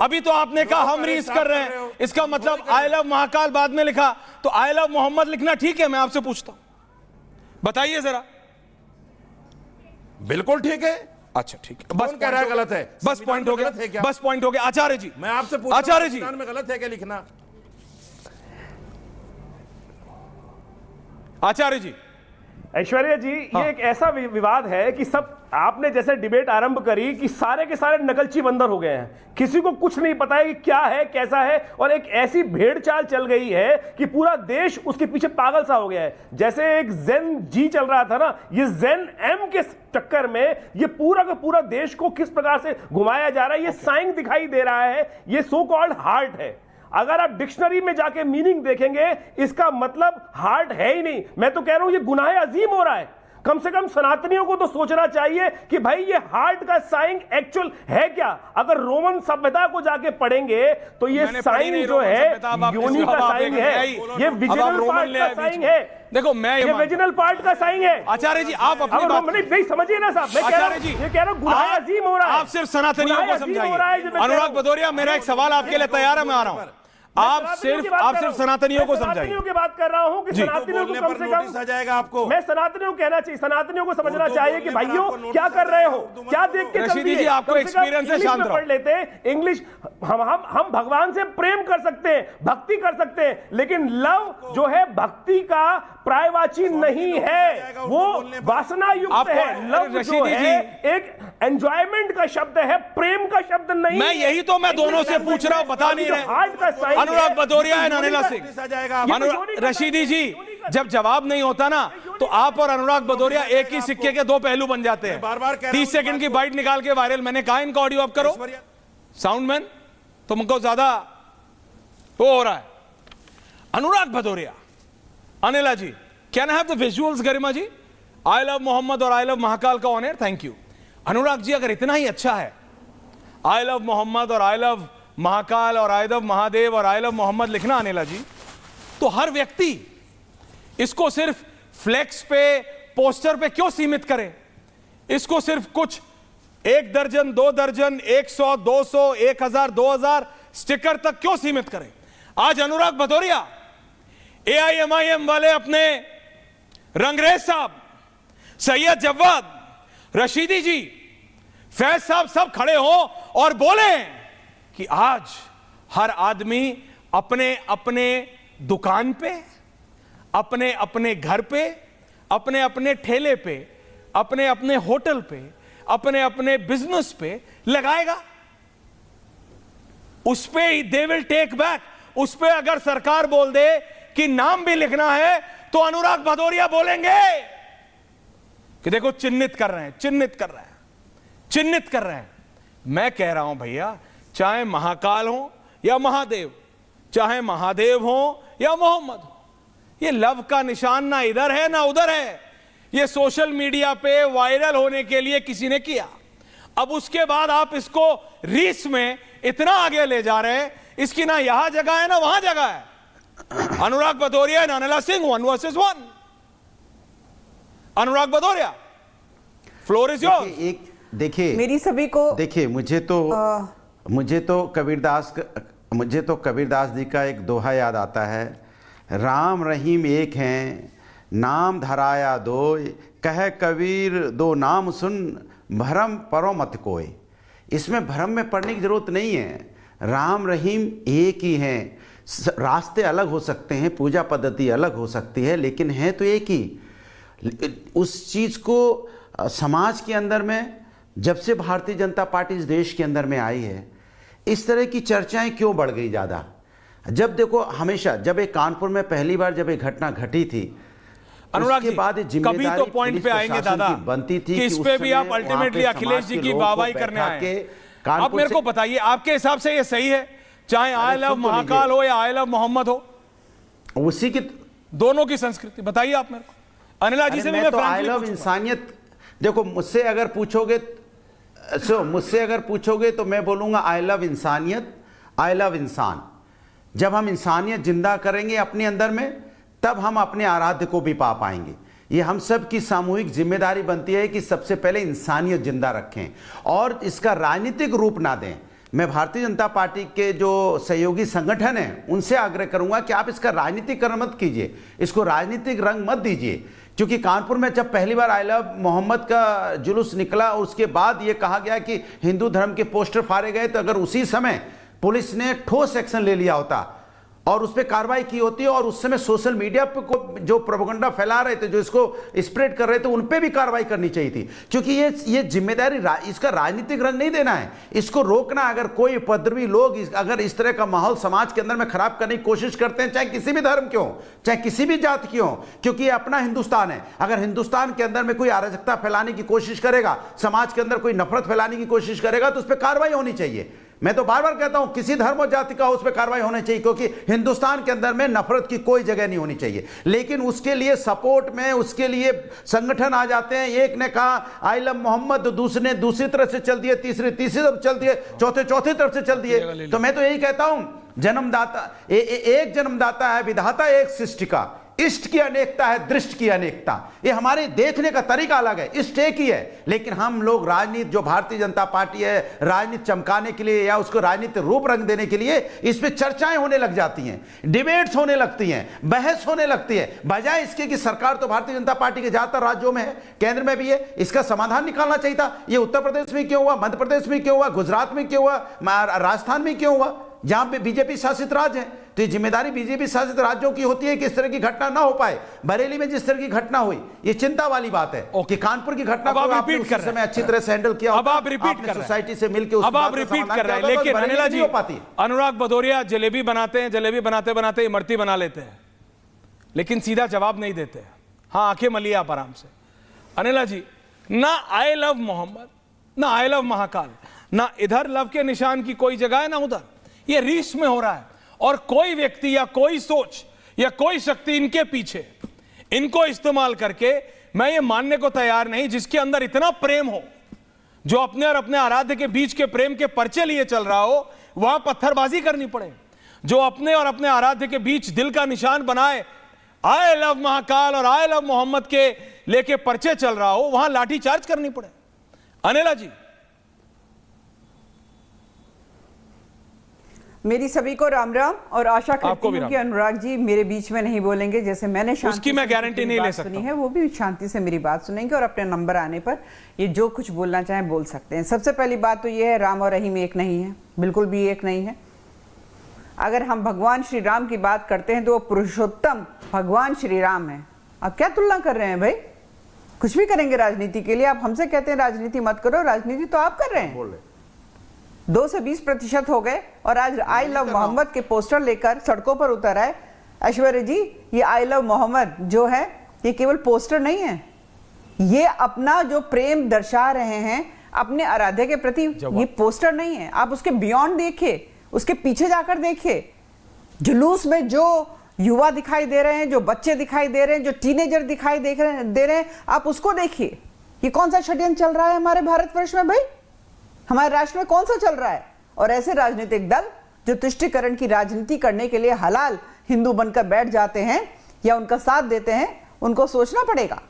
अभी तो आपने कहा हम रीस कर रहे हैं, इसका मतलब आई लव महाकाल बाद में लिखा, तो आई लव मोहम्मद लिखना ठीक है? मैं आपसे पूछता हूं, बताइए जरा। बिल्कुल ठीक है। अच्छा ठीक है, बस कह रहा है गलत है? बस पॉइंट हो गया, बस पॉइंट हो गया। आचार्य जी, मैं आपसे पूछ रहा हूं, आचार्य जी, संविधान में गलत है क्या लिखना? आचार्य जी। ऐश्वर्या जी, ये एक ऐसा विवाद है कि सब आपने जैसे डिबेट आरंभ करी कि सारे के सारे नकलची बंदर हो गए हैं, किसी को कुछ नहीं पता है कि क्या है कैसा है, और एक ऐसी भेड़ चाल चल गई है कि पूरा देश उसके पीछे पागल सा हो गया है। जैसे एक जेन जी चल रहा था ना, ये जेन एम के चक्कर में ये पूरा का पूरा देश को किस प्रकार से घुमाया जा रहा है, ये साइन दिखाई दे रहा है, ये सो कॉल्ड हार्ट है। अगर आप डिक्शनरी में जाके मीनिंग देखेंगे, इसका मतलब हार्ट है ही नहीं। मैं तो कह रहा हूं ये गुनाह अजीम हो रहा है। कम से कम सनातनियों को तो सोचना चाहिए कि भाई ये हार्ट का साइन एक्चुअल है क्या। अगर रोमन सभ्यता को जाके पढ़ेंगे तो ये साइन जो है योनि का साइन है, ये विजिनल पार्ट का साइन है। देखो मैं ये विजिनल पार्ट का साइन है। आचार्य जी आप अपनी बात नहीं समझिए ना साहब, मैं कह रहा हूं गुनाह अजीम हो रहा है। आप सिर्फ सनातनियों को समझाइए। अनुराग भदौरिया, मेरा एक सवाल आपके लिए तैयार है, मैं आ रहा हूं। आप सिर्फ सनातनियों को समझाइए। सनातनियों की बात कर रहा हूं कि सनातनियों को कम से कम आ जाएगा आपको। मैं सनातनियों को कहना चाहिए, सनातनियों को समझना चाहिए कि भाइयों क्या कर रहे हो, क्या देख के रशीदी जी आपको एक्सपीरियंस है, शांत पढ़ लेते हैं इंग्लिश। हम भगवान से प्रेम कर सकते हैं, भक्ति कर सकते हैं, लेकिन लव जो है भक्ति का पर्यायवाची नहीं है, वो वासना युक्त है। लव जो है एक एंजॉयमेंट का शब्द है, प्रेम का शब्द नहीं। मैं यही तो मैं दोनों से पूछ रहा हूं, बता नहीं रहे। हार्ट का साइन अनुराग भदौरिया एंड अनिला सिंह। रशीदी जी, जब जवाब नहीं होता ना तो आप और अनुराग भदौरिया एक ही सिक्के के दो पहलू बन जाते हैं। 30 सेकंड की बाइट निकाल के वायरल। मैंने कहा इनका ऑडियो अप करो, साउंडमैन तुमको ज्यादा वो हो रहा है। Anurag Bhadauria, Anila ji, can I have the visuals? Garima ji, I love Mohammad और आई लव महाकाल का on air, thank you. Anurag ji, अगर इतना ही अच्छा है आई लव मोहम्मद और आई लव महाकाल और आई लव महादेव और आई लव मोहम्मद लिखना, अनिला जी, तो हर व्यक्ति इसको सिर्फ फ्लेक्स पे, पोस्टर पे क्यों सीमित करे? इसको सिर्फ कुछ 1 दर्जन, 2 दर्जन, 100, 200, 1000, 2000 स्टिकर तक क्यों सीमित करें? आज अनुराग भदौरिया, AIMIM वाले अपने रंगरेज साहब, सैयद जव्वाद, रशीदी जी, फैज साहब सब खड़े हो और बोले कि आज हर आदमी अपने अपने दुकान पे, अपने अपने घर पे, अपने अपने ठेले पे, अपने अपने होटल पे, अपने अपने बिजनेस पे लगाएगा। उस पे ही दे विल टेक बैक। उस पे अगर सरकार बोल दे कि नाम भी लिखना है तो अनुराग भदौरिया बोलेंगे कि देखो चिन्हित कर रहे हैं, चिन्हित कर रहे हैं, चिन्हित कर रहे हैं। मैं कह रहा हूं भैया, चाहे महाकाल हो या महादेव, चाहे महादेव हो या मोहम्मद हो, ये लव का निशान ना इधर है ना उधर है। ये सोशल मीडिया पे वायरल होने के लिए किसी ने किया, अब उसके बाद आप इसको रीस में इतना आगे ले जा रहे हैं, इसकी ना यहां जगह है ना वहां जगह है। Anurag Bhadauria and Anila Singh, 1 versus 1। Anurag Bhadauria, floor is yours. देखिए मेरी सभी को देखिए, मुझे तो कबीरदास जी का एक दोहा याद आता है, राम रहीम एक हैं, नाम धराया दो, कह कबीर दो नाम सुन, भरम परो मत कोय। इसमें भरम में पड़ने की जरूरत नहीं है। राम रहीम एक ही हैं, रास्ते अलग हो सकते हैं, पूजा पद्धति अलग हो सकती है, लेकिन है तो एक ही। उस चीज़ को समाज के अंदर में, जब से भारतीय जनता पार्टी इस देश के अंदर में आई है, इस तरह की चर्चाएं क्यों बढ़ गई ज़्यादा? जब देखो, हमेशा जब एक कानपुर में पहली बार जब एक घटना घटी थी, अनुराग के बाद कभी तो पॉइंट पे आएंगे दादा बनती थी कि इस पे भी आप अल्टीमेटली अखिलेश जी की वाहवाही करने आए। आप मेरे को बताइए, आपके हिसाब से ये सही है, चाहे आई लव महाकाल हो या आई लव मोहम्मद हो, उसी की दोनों की संस्कृति बताइए आप मेरे को। अनिला जी से भी मैं आई लव इंसानियत, देखो मुझसे अगर पूछोगे तो मैं बोलूंगा आई लव इंसानियत, आई लव इंसान। जब हम इंसानियत जिंदा करेंगे अपने अंदर में, तब हम अपने आराध्य को भी पा पाएंगे। ये हम सब की सामूहिक जिम्मेदारी बनती है कि सबसे पहले इंसानियत जिंदा रखें और इसका राजनीतिक रूप ना दें। मैं भारतीय जनता पार्टी के जो सहयोगी संगठन हैं उनसे आग्रह करूंगा कि आप इसका राजनीतिकरण मत कीजिए, इसको राजनीतिक रंग मत दीजिए। क्योंकि कानपुर में जब पहली बार आई लव मोहम्मद का जुलूस निकला और उसके बाद ये कहा गया कि हिंदू धर्म के पोस्टर फाड़े गए, तो अगर उसी समय पुलिस ने ठोस एक्शन ले लिया होता और उस पर कार्रवाई की होती है, और उस समय सोशल मीडिया पे को जो प्रोपेगेंडा फैला रहे थे, जो इसको स्प्रेड कर रहे थे, उन पे भी कार्रवाई करनी चाहिए थी। क्योंकि ये जिम्मेदारी इसका राजनीतिक रंग नहीं देना है, इसको रोकना। अगर कोई उपद्रवी लोग अगर इस तरह का माहौल समाज के अंदर में खराब करने की कोशिश करते हैं, चाहे किसी भी धर्म के हो, चाहे किसी भी जाति के हो, क्योंकि ये अपना हिंदुस्तान है। अगर हिंदुस्तान के अंदर में कोई अराजकता फैलाने की कोशिश करेगा, समाज के अंदर कोई नफरत फैलाने की कोशिश करेगा, तो उस पर कार्रवाई होनी चाहिए। मैं तो बार बार कहता हूं किसी धर्म और जाति का उस पर कार्रवाई होनी चाहिए, क्योंकि हिंदुस्तान के अंदर में नफरत की कोई जगह नहीं होनी चाहिए। लेकिन उसके लिए सपोर्ट में उसके लिए संगठन आ जाते हैं। एक ने कहा आई लव मोहम्मद, तो दूसरे ने दूसरी तरफ से चल दिए, तीसरी तरफ चल दिए, चौथी तरफ से चल दिए। तो मैं तो यही कहता हूं, जन्मदाता एक जन्मदाता है, विधाता एक सृष्टि का। इष्ट की अनेकता है, दृष्ट की अनेकता। ये हमारे देखने का तरीका अलग है, इष्ट एक ही है। लेकिन हम लोग राजनीति, जो भारतीय जनता पार्टी है, राजनीति चमकाने के लिए या उसको राजनीतिक रूप रंग देने के लिए इस पे चर्चाएं होने लग जाती हैं, डिबेट्स होने लगती हैं, बहस होने लगती है, बजाय इसके कि सरकार तो भारतीय जनता पार्टी के ज्यादातर राज्यों में है, केंद्र में भी है, इसका समाधान निकालना चाहिए था। ये उत्तर प्रदेश में क्यों हुआ, मध्य प्रदेश में क्यों हुआ, गुजरात में क्यों हुआ, राजस्थान में क्यों हुआ, जहां पे बीजेपी शासित राज्य है? तो ये जिम्मेदारी बीजेपी शासित राज्यों की होती है कि इस तरह की घटना ना हो पाए। बरेली में जिस तरह की घटना हुई, ये चिंता वाली बात है कि कानपुर की घटना को आपने उस समय अच्छी तरह से हैंडल किया। अब आप रिपीट कर रहे हैं, सोसाइटी से मिलकर अब आप रिपीट कर रहे हैं। लेकिन अनिला जी, अनुराग भदौरिया जलेबी बनाते हैं, जलेबी बनाते बनाते इमरती बना लेते हैं, लेकिन सीधा जवाब नहीं देते। हाँ, आंखें मलिए आप आराम से। अनिला जी, ना आई लव मोहम्मद, ना आई लव महाकाल, ना इधर लव के निशान की कोई जगह है, ना उधर। ये रीस में हो रहा है, और कोई व्यक्ति या कोई सोच या कोई शक्ति इनके पीछे, इनको इस्तेमाल करके, मैं ये मानने को तैयार नहीं, जिसके अंदर इतना प्रेम हो, जो अपने और अपने आराध्य के बीच के प्रेम के पर्चे लिए चल रहा हो, वहां पत्थरबाजी करनी पड़े। जो अपने और अपने आराध्य के बीच दिल का निशान बनाए, आई लव महाकाल और आई लव मोहम्मद के लेके पर्चे चल रहा हो, वहां लाठी चार्ज करनी पड़े। अनिला जी, मेरी सभी को राम राम, और आशा करती हूँ कि अनुराग जी मेरे बीच में नहीं बोलेंगे, जैसे मैंने उसकी मैं गारंटी नहीं ले सकता सुनी है, वो भी शांति से मेरी बात सुनेंगे और अपने नंबर आने पर ये जो कुछ बोलना चाहें बोल सकते हैं। सबसे पहली बात तो ये है, राम और रहीम एक नहीं है, बिल्कुल भी एक नहीं है। अगर हम भगवान श्री राम की बात करते हैं तो वो पुरुषोत्तम भगवान श्री राम है। आप क्या तुलना कर रहे हैं भाई? कुछ भी करेंगे राजनीति के लिए, आप हमसे कहते हैं राजनीति मत करो, राजनीति तो आप कर रहे हैं। 2 से 20% हो गए और आज आई लव मोहम्मद के पोस्टर लेकर सड़कों पर उतर आए। ऐश्वर्या जी, ये आई लव मोहम्मद जो है, ये केवल पोस्टर नहीं है, ये अपना जो प्रेम दर्शा रहे हैं अपने आराध्य के प्रति। ये पोस्टर नहीं है, आप उसके बियॉन्ड देखिए, उसके पीछे जाकर देखिए। जुलूस में जो युवा दिखाई दे रहे हैं, जो बच्चे दिखाई दे रहे हैं, जो टीनेजर दिखाई दे रहे हैं, आप उसको देखिए। ये कौन सा षड्यंत्र चल रहा है हमारे भारतवर्ष में भाई? हमारे राष्ट्र में कौन सा चल रहा है? और ऐसे राजनीतिक दल जो तुष्टीकरण की राजनीति करने के लिए हलाल हिंदू बनकर बैठ जाते हैं या उनका साथ देते हैं, उनको सोचना पड़ेगा।